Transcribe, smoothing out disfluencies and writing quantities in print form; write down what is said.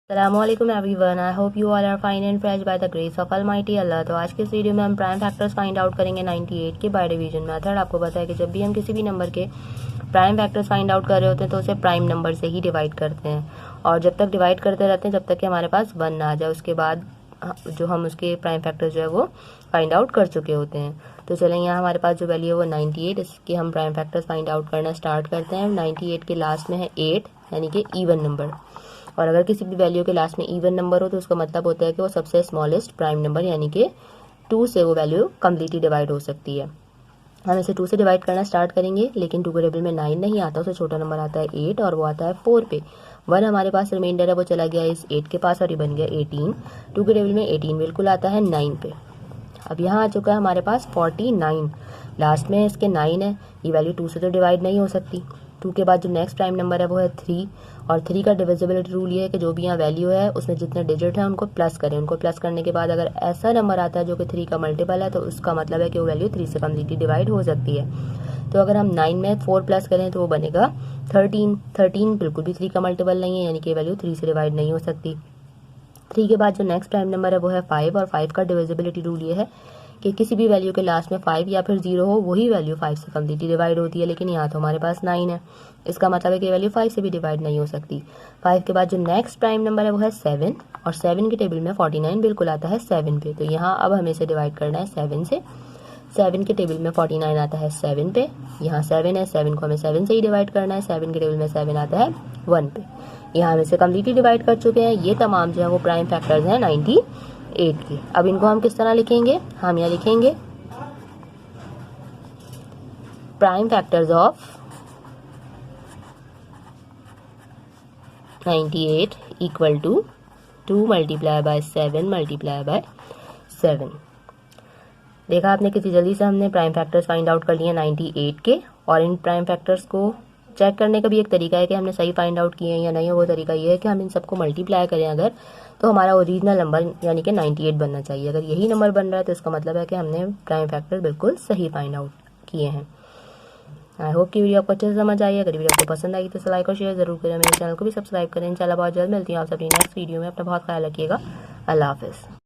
Assalamualaikum everyone. I hope you all are fine and fresh by the grace of Almighty Allah। तो आज के इस video में हम प्राइम फैक्टर्स फाइंड आउट करेंगे 98 के बाय डिवीजन मेथड। आपको पता है कि जब भी हम किसी भी नंबर के प्राइम फैक्टर्स फाइंड आउट कर रहे होते हैं तो उसे प्राइम नंबर से ही डिवाइड करते हैं, और जब तक डिवाइड करते रहते हैं जब तक कि हमारे पास 1 ना आ जाए, उसके बाद जो हम उसके प्राइम फैक्टर जो है वो फाइंड आउट कर चुके होते हैं। तो चलें, यहाँ हमारे पास जो वैल्यू है वो 98, इसके हम प्राइम फैक्टर्स फाइंड आउट करना स्टार्ट करते हैं। 98 के लास्ट में है 8 यानी कि इवन नंबर, और अगर किसी भी वैल्यू के लास्ट में इवन नंबर हो तो उसका मतलब होता है कि वो सबसे स्मॉलेस्ट प्राइम नंबर यानी कि 2 से वो वैल्यू कम्प्लीटली डिवाइड हो सकती है। हम इसे 2 से डिवाइड करना स्टार्ट करेंगे, लेकिन 2 के टेबल में 9 नहीं आता, उससे छोटा नंबर आता है 8 और वो आता है 4 पे। 1 हमारे पास रिमाइंडर है वो चला गया इस 8 के पास और ये बन गया 18। 2 के टेबल में 18 बिल्कुल आता है 9 पे। अब यहाँ आ चुका है हमारे पास 49, लास्ट में इसके 9 है, ये वैल्यू 2 से तो डिवाइड नहीं हो सकती। 2 के बाद जो नेक्स्ट प्राइम नंबर है वो है 3, और 3 का डिविजिबिलिटी रूल ये है कि जो भी यहाँ वैल्यू है उसमें जितने डिजिट हैं उनको प्लस करें। उनको प्लस करने के बाद अगर ऐसा नंबर आता है जो कि 3 का मल्टीपल है तो उसका मतलब है कि वो वैल्यू 3 से कम्प्लीटली डिवाइड हो सकती है। तो अगर हम 9 में 4 प्लस करें तो वो बनेगा 13। 13 बिल्कुल भी 3 का मल्टीपल नहीं है, यानी कि वैल्यू 3 से डिवाइड नहीं हो सकती। 3 के बाद जो नेक्स्ट प्राइम नंबर है वो है 5, और 5 का डिविजिबिलिटी रूल ये है कि किसी भी वैल्यू के लास्ट में 5 या फिर 0 हो वही वैल्यू 5 से कम्प्लीटली डिवाइड होती है, लेकिन यहाँ तो हमारे पास 9 है, इसका मतलब है कि वैल्यू 5 से भी डिवाइड नहीं हो सकती। 5 के बाद जो नेक्स्ट प्राइम नंबर है वो है 7, और 7 के टेबल में 49 बिल्कुल आता है 7 पे। तो यहाँ अब हमें इसे डिवाइड करना है 7 से। 7 के टेबल में 49 आता है 7 पे, यहाँ 7 है, 7 को हमें 7 से ही डिवाइड करना है। 7 के टेबल में 7 आता है 1 पे। यहाँ हम इसे कम्प्लीटली डिवाइड कर चुके हैं। ये तमाम जो है वो प्राइम फैक्टर्स हैं 98 के। अब इनको हम किस तरह लिखेंगे, हम यहाँ लिखेंगे prime factors of 98 equal to 2 multiply by 7 multiply by 7। देखा आपने कितनी जल्दी से हमने प्राइम फैक्टर्स फाइंड आउट कर लिए 98 के। और इन प्राइम फैक्टर्स को चेक करने का भी एक तरीका है कि हमने सही फाइंड आउट किए हैं या नहीं। वो तरीका ये है कि हम इन सबको मल्टीप्लाई करें अगर, तो हमारा ओरिजिनल नंबर यानी कि 98 बनना चाहिए। अगर यही नंबर बन रहा है तो इसका मतलब है कि हमने प्राइम फैक्टर बिल्कुल सही फाइंड आउट किए हैं। आई होप कि वीडियो आपको अच्छे से समझ आई है। अगर वीडियो आपको पसंद आई तो लाइक और शेयर जरूर करें, मेरे चैनल को भी सब्सक्राइब करें। इंशाल्लाह बहुत जल्द मिलती हूँ आप सभी नेक्स्ट वीडियो में। अपना बहुत ख्याल रखिएगा। अल्लाह हाफिज़।